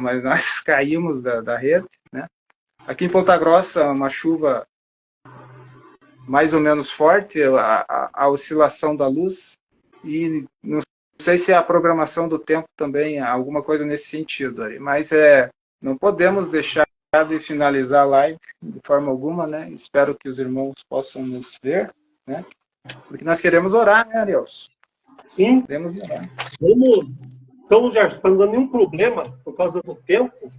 mas nós caímos da rede, né? Aqui em Ponta Grossa, uma chuva mais ou menos forte, a oscilação da luz, e não sei se é a programação do tempo também, alguma coisa nesse sentido aí, mas não podemos deixar de finalizar a live de forma alguma, né? Espero que os irmãos possam nos ver, né? Porque nós queremos orar, né, Arielson? Sim. Queremos orar. Então, Gerson, para não dar nenhum problema por causa do tempo,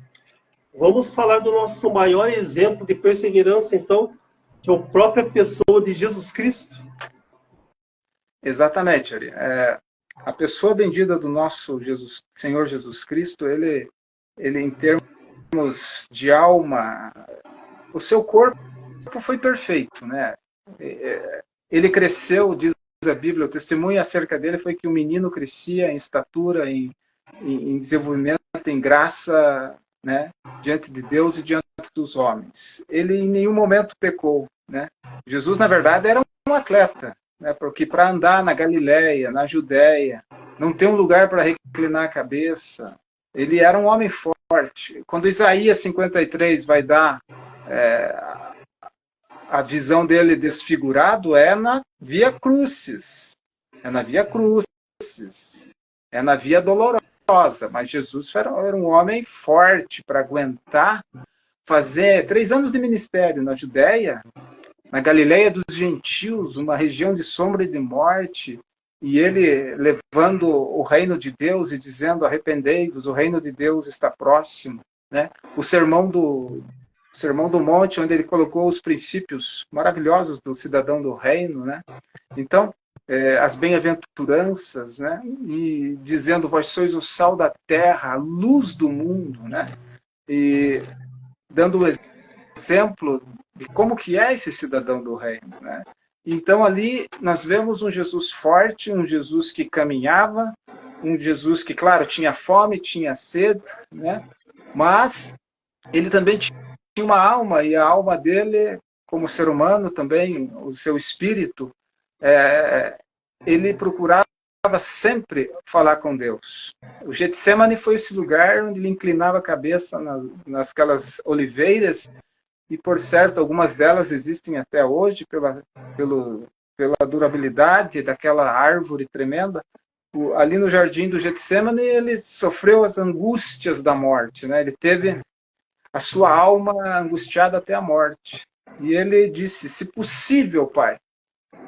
vamos falar do nosso maior exemplo de perseverança, então, que é a própria pessoa de Jesus Cristo. Exatamente, Ari. A pessoa bendita do nosso Senhor Jesus Cristo, ele em termos de alma, o seu corpo foi perfeito, né? Ele cresceu, diz a Bíblia, o testemunho acerca dele foi que o menino crescia em estatura, em desenvolvimento, em graça, né? Diante de Deus e diante dos homens. Ele em nenhum momento pecou, né? Jesus, na verdade, era um atleta, né? Porque para andar na Galileia, na Judéia, não tem um lugar para reclinar a cabeça. Ele era um homem forte. Quando Isaías 53 vai dar a visão dele desfigurado, é na Via Crucis. É na Via Crucis. É na Via Dolorosa. Mas Jesus era um homem forte para aguentar fazer 3 anos de ministério na Judéia, na Galileia dos gentios, uma região de sombra e de morte, e ele levando o reino de Deus e dizendo: arrependei-vos, o reino de Deus está próximo, né? O sermão do monte, onde ele colocou os princípios maravilhosos do cidadão do reino, né? Então, as bem-aventuranças, né? E dizendo: vós sois o sal da terra, a luz do mundo, né? E dando o exemplo de como que é esse cidadão do reino, né? Então ali nós vemos um Jesus forte, um Jesus que caminhava, um Jesus que, claro, tinha fome, tinha sede, né? Mas ele também tinha uma alma, e a alma dele, como ser humano também, o seu espírito, ele procurava sempre falar com Deus. O Getsemane foi esse lugar onde ele inclinava a cabeça nasquelas oliveiras, e por certo, algumas delas existem até hoje pela durabilidade daquela árvore tremenda. Ali no jardim do Getsemane, ele sofreu as angústias da morte, né? Ele teve a sua alma angustiada até a morte. E ele disse: se possível, Pai,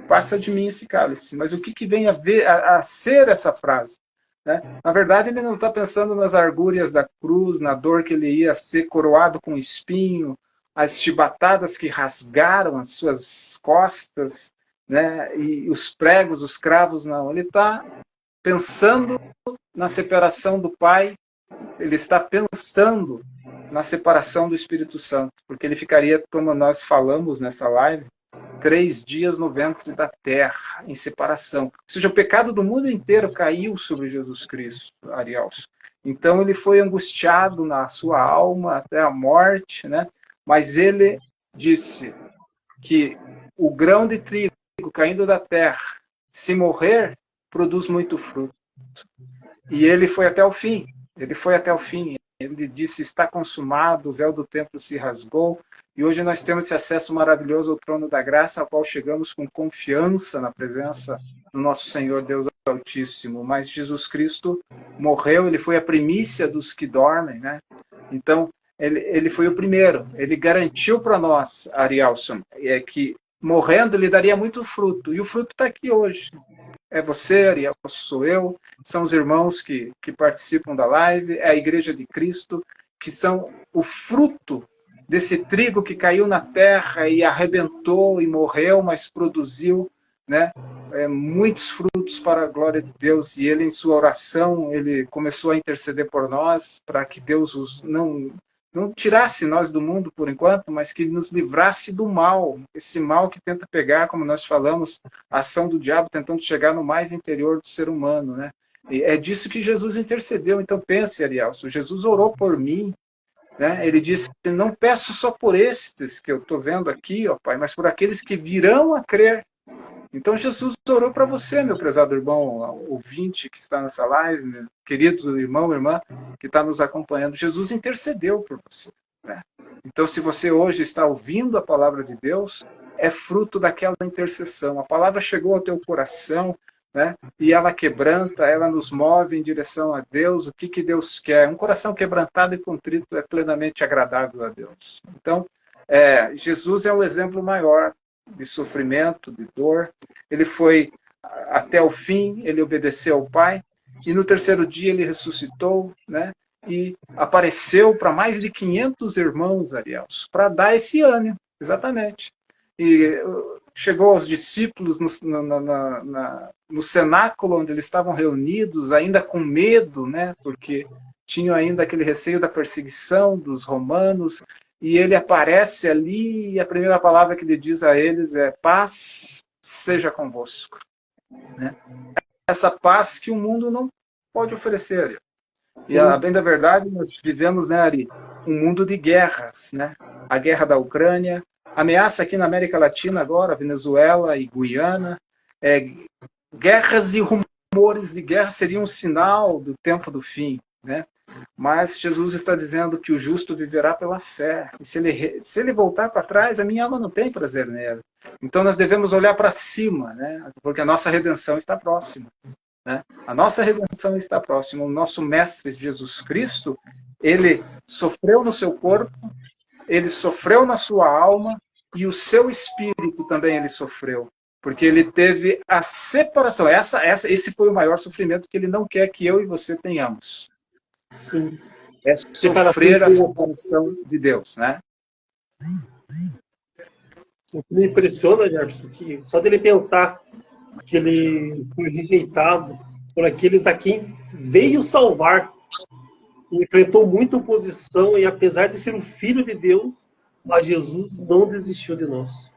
passa de mim esse cálice. Mas o que vem a ser essa frase? Né? Na verdade, ele não está pensando nas argúrias da cruz, na dor que ele ia ser coroado com espinho, as chibatadas que rasgaram as suas costas, né? E os pregos, os cravos, não. Ele está pensando na separação do Pai, ele está pensando na separação do Espírito Santo, porque ele ficaria, como nós falamos nessa live, 3 dias no ventre da terra, em separação. Ou seja, o pecado do mundo inteiro caiu sobre Jesus Cristo, Arielson. Então ele foi angustiado na sua alma até a morte, né? Mas ele disse que o grão de trigo caindo da terra, se morrer, produz muito fruto. E ele foi até o fim. Ele foi até o fim. Ele disse: está consumado, o véu do templo se rasgou, e hoje nós temos esse acesso maravilhoso ao trono da graça, ao qual chegamos com confiança na presença do nosso Senhor Deus Altíssimo. Mas Jesus Cristo morreu, ele foi a primícia dos que dormem, né? Então, ele foi o primeiro. Ele garantiu para nós, Arielson, que morrendo ele daria muito fruto, e o fruto está aqui hoje. É você, Ariel, sou eu, são os irmãos que participam da live, é a Igreja de Cristo, que são o fruto desse trigo que caiu na terra e arrebentou e morreu, mas produziu, né, muitos frutos para a glória de Deus. E ele, em sua oração, ele começou a interceder por nós, para que Deus não tirasse nós do mundo por enquanto, mas que nos livrasse do mal, esse mal que tenta pegar, como nós falamos, a ação do diabo tentando chegar no mais interior do ser humano, né? E é disso que Jesus intercedeu. Então pense, Arielson, Jesus orou por mim, né? Ele disse: não peço só por estes que eu estou vendo aqui, ó Pai, mas por aqueles que virão a crer. Então Jesus orou para você, meu prezado irmão, ouvinte que está nessa live, meu querido irmão, irmã, que está nos acompanhando. Jesus intercedeu por você, né? Então, se você hoje está ouvindo a palavra de Deus, é fruto daquela intercessão. A palavra chegou ao teu coração, né? E ela quebranta, ela nos move em direção a Deus. O que, que Deus quer? Um coração quebrantado e contrito é plenamente agradável a Deus. Então, Jesus é o exemplo maior de sofrimento, de dor. Ele foi até o fim, ele obedeceu ao Pai, e no terceiro dia ele ressuscitou, né? E apareceu para mais de 500 irmãos, Ariels, para dar esse ânimo, exatamente. E chegou aos discípulos no cenáculo onde eles estavam reunidos, ainda com medo, né? Porque tinham ainda aquele receio da perseguição dos romanos, e ele aparece ali, e a primeira palavra que ele diz a eles é: paz seja convosco, né? Essa paz que o mundo não pode oferecer, Ari. E a bem da verdade, nós vivemos, né, Ari, um mundo de guerras, né? A guerra da Ucrânia, ameaça aqui na América Latina agora, Venezuela e Guiana, guerras e rumores de guerra seriam um sinal do tempo do fim, né? Mas Jesus está dizendo que o justo viverá pela fé. E se ele voltar para trás, a minha alma não tem prazer nele. Então nós devemos olhar para cima, né? Porque a nossa redenção está próxima, né? A nossa redenção está próxima. O nosso Mestre Jesus Cristo, ele sofreu no seu corpo, ele sofreu na sua alma, e o seu espírito também ele sofreu. Porque ele teve a separação. Esse foi o maior sofrimento que ele não quer que eu e você tenhamos. Sim. É sofrer a separação de Deus, né? O que me impressiona, Jefferson, que só dele pensar que ele foi rejeitado por aqueles a quem veio salvar, enfrentou muita oposição, e apesar de ser um filho de Deus, mas Jesus não desistiu de nós.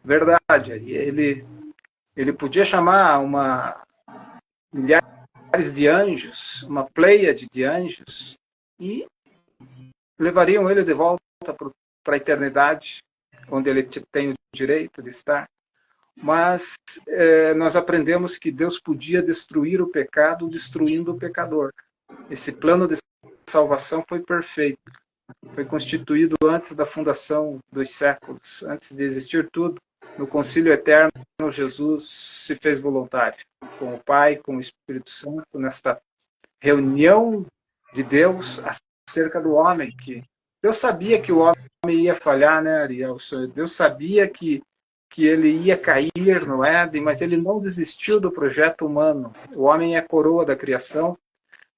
Verdade. Ele podia chamar milhares de anjos, uma pleiade de anjos, e levariam ele de volta para a eternidade, onde ele tem o direito de estar. Mas nós aprendemos que Deus podia destruir o pecado destruindo o pecador. Esse plano de salvação foi perfeito. Foi constituído antes da fundação dos séculos, antes de existir tudo. No concílio eterno, Jesus se fez voluntário, com o Pai, com o Espírito Santo, nesta reunião de Deus acerca do homem. Que Deus sabia que o homem ia falhar, né, Ariel? Deus sabia que ele ia cair no Éden, mas ele não desistiu do projeto humano. O homem é a coroa da criação.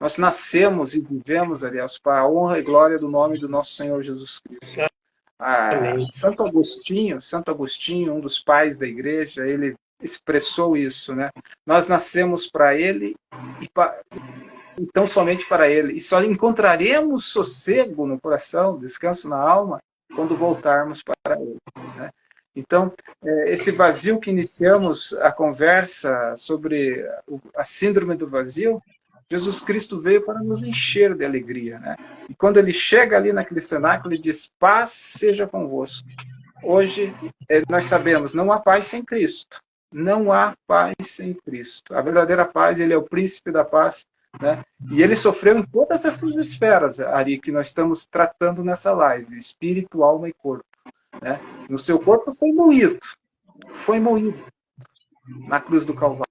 Nós nascemos e vivemos, Ariel, para a honra e glória do nome do nosso Senhor Jesus Cristo. Santo Agostinho, um dos pais da igreja, ele expressou isso, né? Nós nascemos para ele e tão somente para ele. E só encontraremos sossego no coração, descanso na alma, quando voltarmos para ele, né? Então, esse vazio que iniciamos a conversa sobre a síndrome do vazio, Jesus Cristo veio para nos encher de alegria, né? E quando ele chega ali naquele cenáculo, ele diz: paz seja convosco. Hoje, nós sabemos, não há paz sem Cristo. Não há paz sem Cristo. A verdadeira paz, ele é o príncipe da paz, né? E ele sofreu em todas essas esferas, Ari, que nós estamos tratando nessa live: espírito, alma e corpo, né? No seu corpo foi moído na cruz do Calvário,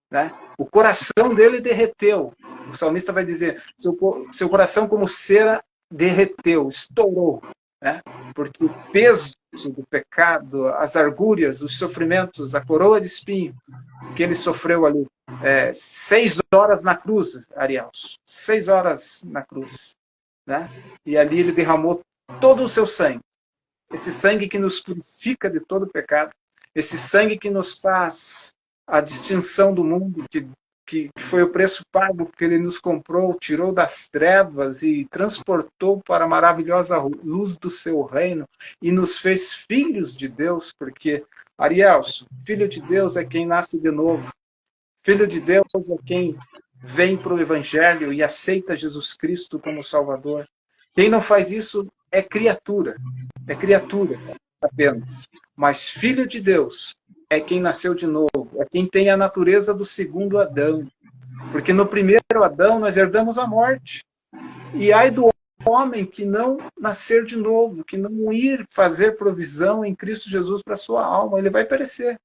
né? O coração dele derreteu. O salmista vai dizer: seu coração como cera derreteu, estourou, né? Porque o peso do pecado, as argúrias, os sofrimentos, a coroa de espinho que ele sofreu ali, 6 horas na cruz, Ariel, 6 horas na cruz, né? E ali ele derramou todo o seu sangue, esse sangue que nos purifica de todo pecado, esse sangue que nos faz a distinção do mundo, que foi o preço pago, que ele nos comprou, tirou das trevas e transportou para a maravilhosa luz do seu reino e nos fez filhos de Deus, porque, Arielson, filho de Deus é quem nasce de novo. Filho de Deus é quem vem para o Evangelho e aceita Jesus Cristo como Salvador. Quem não faz isso é criatura apenas. Mas filho de Deus é quem nasceu de novo, é quem tem a natureza do segundo Adão. Porque no primeiro Adão nós herdamos a morte. E ai do homem que não nascer de novo, que não ir fazer provisão em Cristo Jesus para a sua alma, ele vai perecer.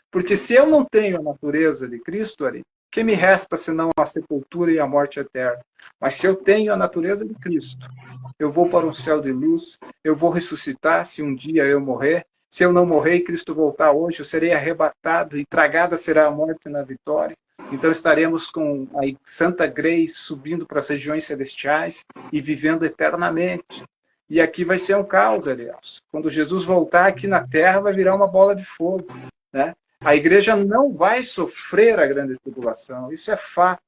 Porque se eu não tenho a natureza de Cristo, Ari, que me resta senão a sepultura e a morte eterna? Mas se eu tenho a natureza de Cristo, eu vou para um céu de luz, eu vou ressuscitar se um dia eu morrer. Se eu não morrer e Cristo voltar hoje, eu serei arrebatado e tragada será a morte na vitória. Então estaremos com a Santa Grace subindo para as regiões celestiais e vivendo eternamente. E aqui vai ser um caos, aliás. Quando Jesus voltar aqui na Terra, vai virar uma bola de fogo, né? A igreja não vai sofrer a grande tribulação, isso é fato.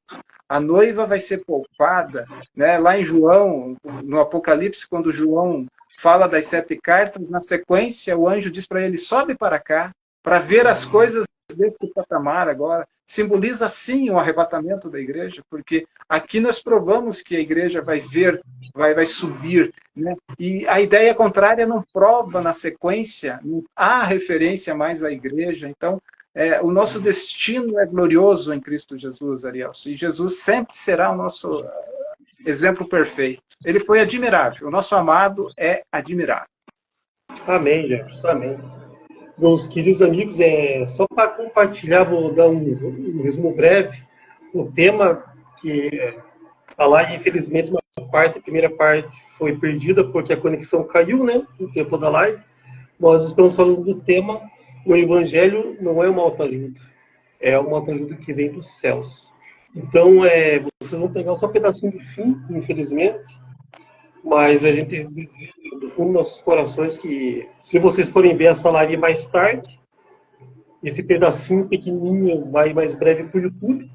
A noiva vai ser poupada, né? Lá em João, no Apocalipse, quando João fala das 7 cartas, na sequência o anjo diz para ele, sobe para cá, para ver as coisas deste patamar agora. Simboliza sim o arrebatamento da igreja, porque aqui nós provamos que a igreja vai ver, vai subir, né? E a ideia contrária não prova na sequência, não há referência mais à igreja. Então, o nosso destino é glorioso em Cristo Jesus, Arielson. E Jesus sempre será o nosso exemplo perfeito. Ele foi admirável. O nosso amado é admirável. Amém, Jefferson. Amém. Meus queridos amigos, só para compartilhar, vou dar um resumo breve. O tema que a live, infelizmente, a primeira parte foi perdida porque a conexão caiu, né, no tempo da live. Nós estamos falando do tema: o Evangelho não é uma autoajuda, é uma autoajuda que vem dos céus. Então, vocês vão pegar só um pedacinho do fim, infelizmente, mas a gente deseja do fundo dos nossos corações que, se vocês forem ver essa live mais tarde, esse pedacinho pequenininho vai mais breve para o YouTube,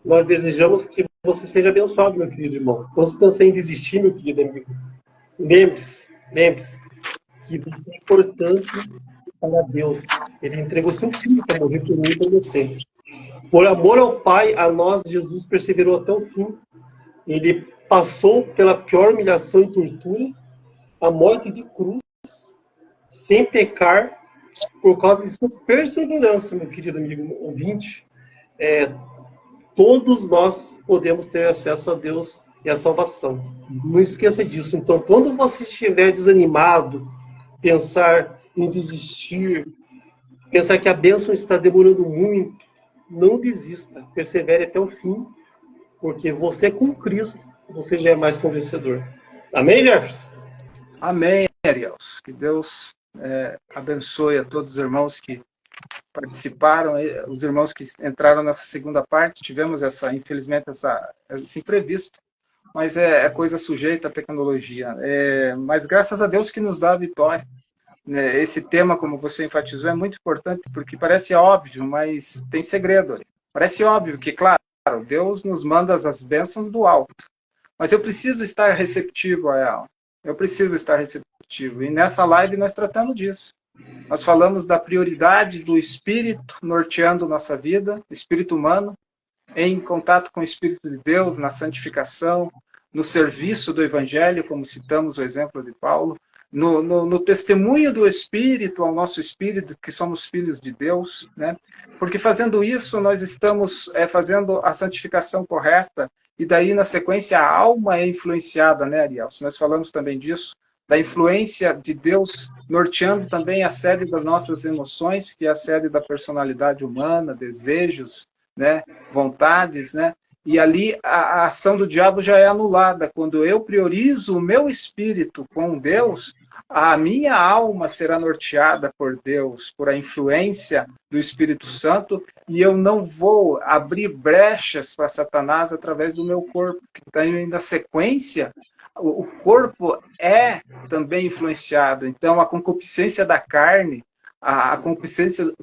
nós desejamos que você seja abençoado, meu querido irmão. Não se pense em desistir, meu querido amigo. Lembre-se que você é importante para Deus. Ele entregou seu filho para morrer por mim e por você. Por amor ao Pai, a nós, Jesus perseverou até o fim. Ele passou pela pior humilhação e tortura, a morte de cruz, sem pecar, por causa de sua perseverança, meu querido amigo ouvinte. Todos nós podemos ter acesso a Deus e a salvação. Não esqueça disso. Então, quando você estiver desanimado, pensar em desistir, pensar que a bênção está demorando muito, não desista. Persevere até o fim, porque você com Cristo, você já é mais que um vencedor. Amém, Jefferson? Amém, Ariels. Que Deus abençoe a todos os irmãos que participaram, os irmãos que entraram nessa segunda parte. Tivemos infelizmente, esse imprevisto, mas é coisa sujeita à tecnologia. Mas graças a Deus que nos dá a vitória. Esse tema, como você enfatizou, é muito importante, porque parece óbvio, mas tem segredo ali. Parece óbvio que, claro, Deus nos manda as bênçãos do alto, mas eu preciso estar receptivo a ela. Eu preciso estar receptivo. E nessa live nós tratamos disso. Nós falamos da prioridade do Espírito norteando nossa vida, Espírito humano, em contato com o Espírito de Deus, na santificação, no serviço do Evangelho, como citamos o exemplo de Paulo, no testemunho do Espírito ao nosso Espírito, que somos filhos de Deus, né? Porque fazendo isso, nós estamos fazendo a santificação correta, e daí, na sequência, a alma é influenciada, né, Ariel? Se nós falamos também disso, da influência de Deus norteando também a sede das nossas emoções, que é a sede da personalidade humana, desejos, né, vontades, né? E ali a ação do diabo já é anulada. Quando eu priorizo o meu espírito com Deus, a minha alma será norteada por Deus, por a influência do Espírito Santo, e eu não vou abrir brechas para Satanás através do meu corpo. Então, na sequência, o corpo é também influenciado. Então, a concupiscência da carne, a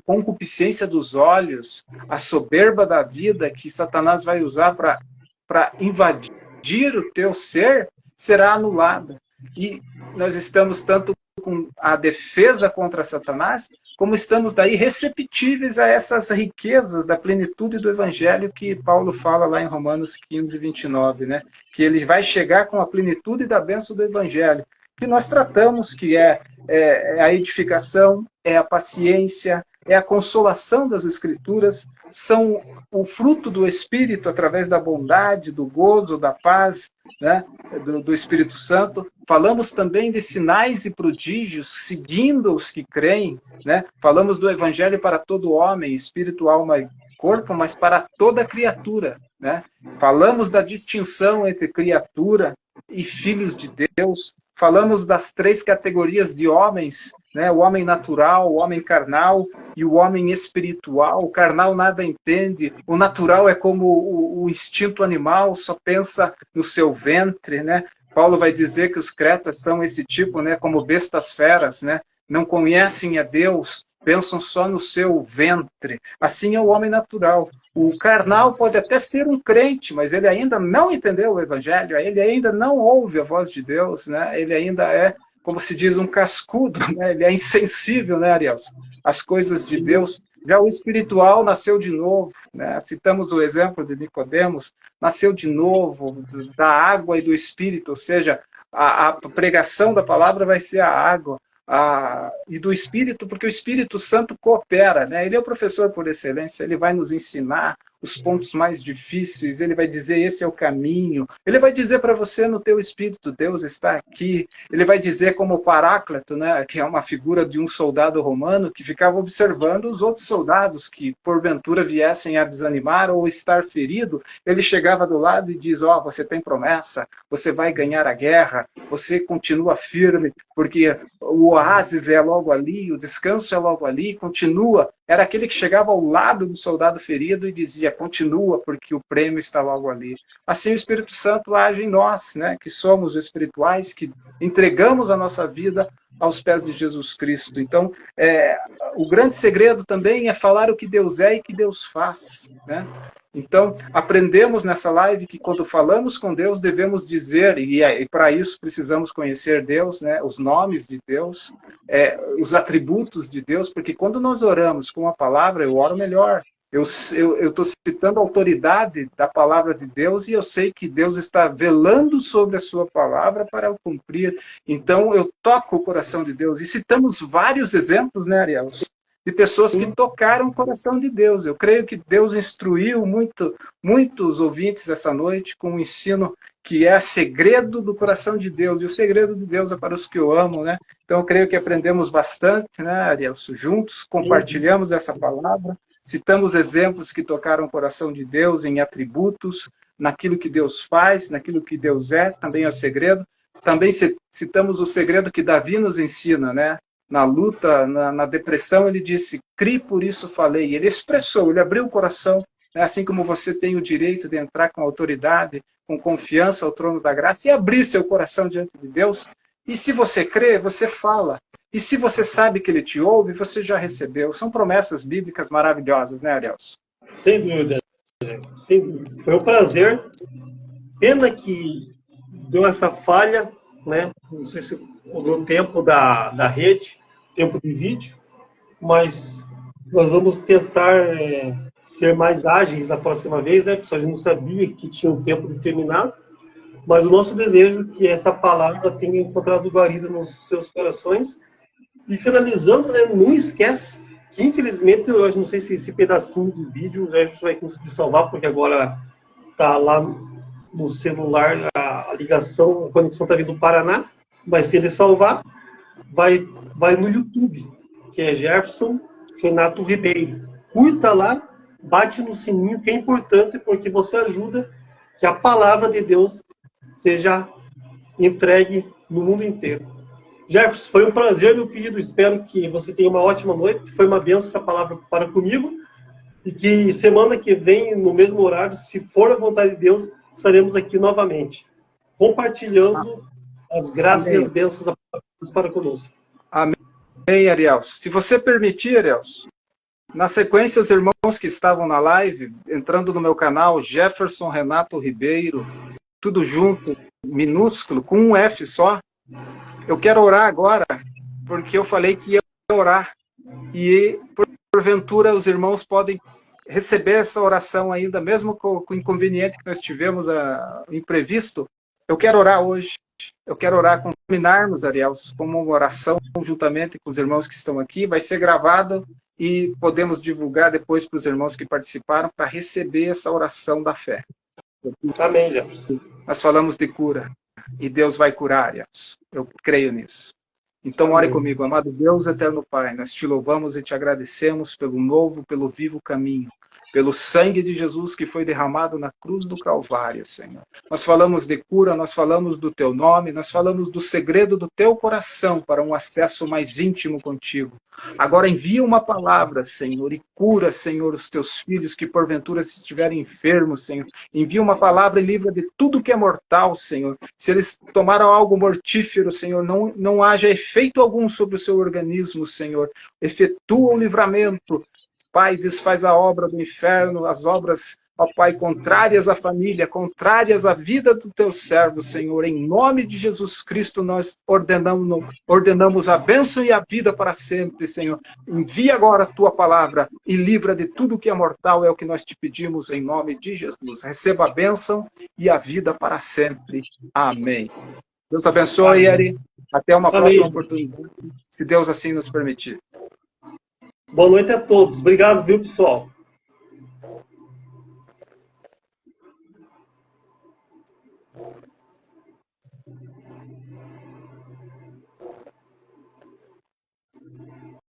concupiscência dos olhos, a soberba da vida que Satanás vai usar para invadir o teu ser, será anulada. E nós estamos tanto com a defesa contra Satanás, como estamos daí receptíveis a essas riquezas da plenitude do Evangelho que Paulo fala lá em Romanos 15, 29, né? Que ele vai chegar com a plenitude da bênção do Evangelho, que nós tratamos, que é a edificação, é a paciência, é a consolação das Escrituras, são o fruto do Espírito através da bondade, do gozo, da paz, né, do Espírito Santo. Falamos também de sinais e prodígios, seguindo os que creem, né? Falamos do Evangelho para todo homem, espírito, alma e corpo, mas para toda criatura, né? Falamos da distinção entre criatura e filhos de Deus. Falamos das 3 categorias de homens, né? O homem natural, o homem carnal e o homem espiritual. O carnal nada entende, o natural é como o instinto animal, só pensa no seu ventre, né? Paulo vai dizer que os cretas são esse tipo, né? Como bestas feras, né? Não conhecem a Deus, pensam só no seu ventre. Assim é o homem natural. O carnal pode até ser um crente, mas ele ainda não entendeu o evangelho, ele ainda não ouve a voz de Deus, né? Ele ainda é, como se diz, um cascudo, né? Ele é insensível, né, Ariel? As coisas de Deus. Já o espiritual nasceu de novo, né? Citamos o exemplo de Nicodemos, nasceu de novo da água e do espírito, ou seja, a pregação da palavra vai ser a água, e do Espírito, porque o Espírito Santo coopera, né? Ele é o professor por excelência, ele vai nos ensinar os pontos mais difíceis, ele vai dizer esse é o caminho, ele vai dizer para você no teu espírito, Deus está aqui, ele vai dizer como o Paráclito, né, que é uma figura de um soldado romano que ficava observando os outros soldados que porventura viessem a desanimar ou estar ferido, ele chegava do lado e diz, você tem promessa, você vai ganhar a guerra, você continua firme, porque o oásis é logo ali, o descanso é logo ali, continua. Era aquele que chegava ao lado do soldado ferido e dizia, continua, porque o prêmio está logo ali. Assim o Espírito Santo age em nós, né, que somos espirituais, que entregamos a nossa vida aos pés de Jesus Cristo. Então, o grande segredo também é falar o que Deus é e que Deus faz, né? Então, aprendemos nessa live que quando falamos com Deus, devemos dizer, e para isso precisamos conhecer Deus, né, os nomes de Deus, os atributos de Deus, porque quando nós oramos com a palavra, eu oro melhor. Eu estou citando a autoridade da palavra de Deus e eu sei que Deus está velando sobre a sua palavra para o cumprir. Então, eu toco o coração de Deus. E citamos vários exemplos, né, Ariel? De pessoas que tocaram o coração de Deus. Eu creio que Deus instruiu muitos ouvintes essa noite com um ensino que é segredo do coração de Deus. E o segredo de Deus é para os que o amam, né? Então, eu creio que aprendemos bastante, né, Arielso? Juntos, compartilhamos essa palavra, citamos exemplos que tocaram o coração de Deus em atributos, naquilo que Deus faz, naquilo que Deus é, também é o segredo. Também citamos o segredo que Davi nos ensina, né? Na luta, na depressão, ele disse, crie, por isso falei. Ele expressou, ele abriu o coração, né? Assim como você tem o direito de entrar com autoridade, com confiança ao trono da graça e abrir seu coração diante de Deus. E se você crê, você fala. E se você sabe que ele te ouve, você já recebeu. São promessas bíblicas maravilhosas, né, Arielso? Sem dúvida. Sem dúvida. Foi um prazer. Pena que deu essa falha, né? Não sei se no tempo da rede, tempo de vídeo, mas nós vamos tentar ser mais ágeis na próxima vez, né? Porque a gente não sabia que tinha um tempo determinado, mas o nosso desejo é que essa palavra tenha encontrado guarida nos seus corações. E finalizando, né, não esquece que, infelizmente, eu não sei se esse pedacinho do vídeo a gente vai conseguir salvar, porque agora está lá no celular a ligação, a conexão está vindo do Paraná, mas se ele salvar, vai no YouTube, que é Jefferson Renato Ribeiro. Curta lá, bate no sininho, que é importante, porque você ajuda que a palavra de Deus seja entregue no mundo inteiro. Jefferson, foi um prazer, meu querido. Espero que você tenha uma ótima noite. Foi uma bênção essa palavra para comigo. E que semana que vem, no mesmo horário, se for a vontade de Deus, estaremos aqui novamente, compartilhando as graças e as bênçãos da palavra de Deus para conosco. Amém, Arielso. Se você permitir, Arielso, na sequência, os irmãos que estavam na live, entrando no meu canal, Jefferson Renato Ribeiro, tudo junto, minúsculo, com um F só. Eu quero orar agora, porque eu falei que ia orar. E, porventura, os irmãos podem receber essa oração ainda, mesmo com o inconveniente que nós tivemos, imprevisto. Eu quero orar hoje. Eu quero orar, terminarmos, Ariel, como uma oração, juntamente com os irmãos que estão aqui. Vai ser gravado e podemos divulgar depois para os irmãos que participaram para receber essa oração da fé. Amém, Jefferson. Nós falamos de cura e Deus vai curar, irmãos. Eu creio nisso. Então, ore comigo, amado Deus, eterno Pai, nós te louvamos e te agradecemos pelo novo, pelo vivo caminho, pelo sangue de Jesus que foi derramado na cruz do Calvário, Senhor. Nós falamos de cura, nós falamos do teu nome, nós falamos do segredo do teu coração para um acesso mais íntimo contigo. Agora envia uma palavra, Senhor, e cura, Senhor, os teus filhos que porventura estiverem enfermos, Senhor. Envia uma palavra e livra de tudo que é mortal, Senhor. Se eles tomaram algo mortífero, Senhor, não haja efeito algum sobre o seu organismo, Senhor. Efetua o livramento. Pai, desfaz a obra do inferno, as obras, ó Pai, contrárias à família, contrárias à vida do teu servo, Senhor. Em nome de Jesus Cristo, nós ordenamos a bênção e a vida para sempre, Senhor. Envia agora a tua palavra e livra de tudo que é mortal, é o que nós te pedimos em nome de Jesus. Receba a bênção e a vida para sempre. Amém. Deus abençoe, Eri. Até uma próxima oportunidade, se Deus assim nos permitir. Boa noite a todos. Obrigado, viu, pessoal?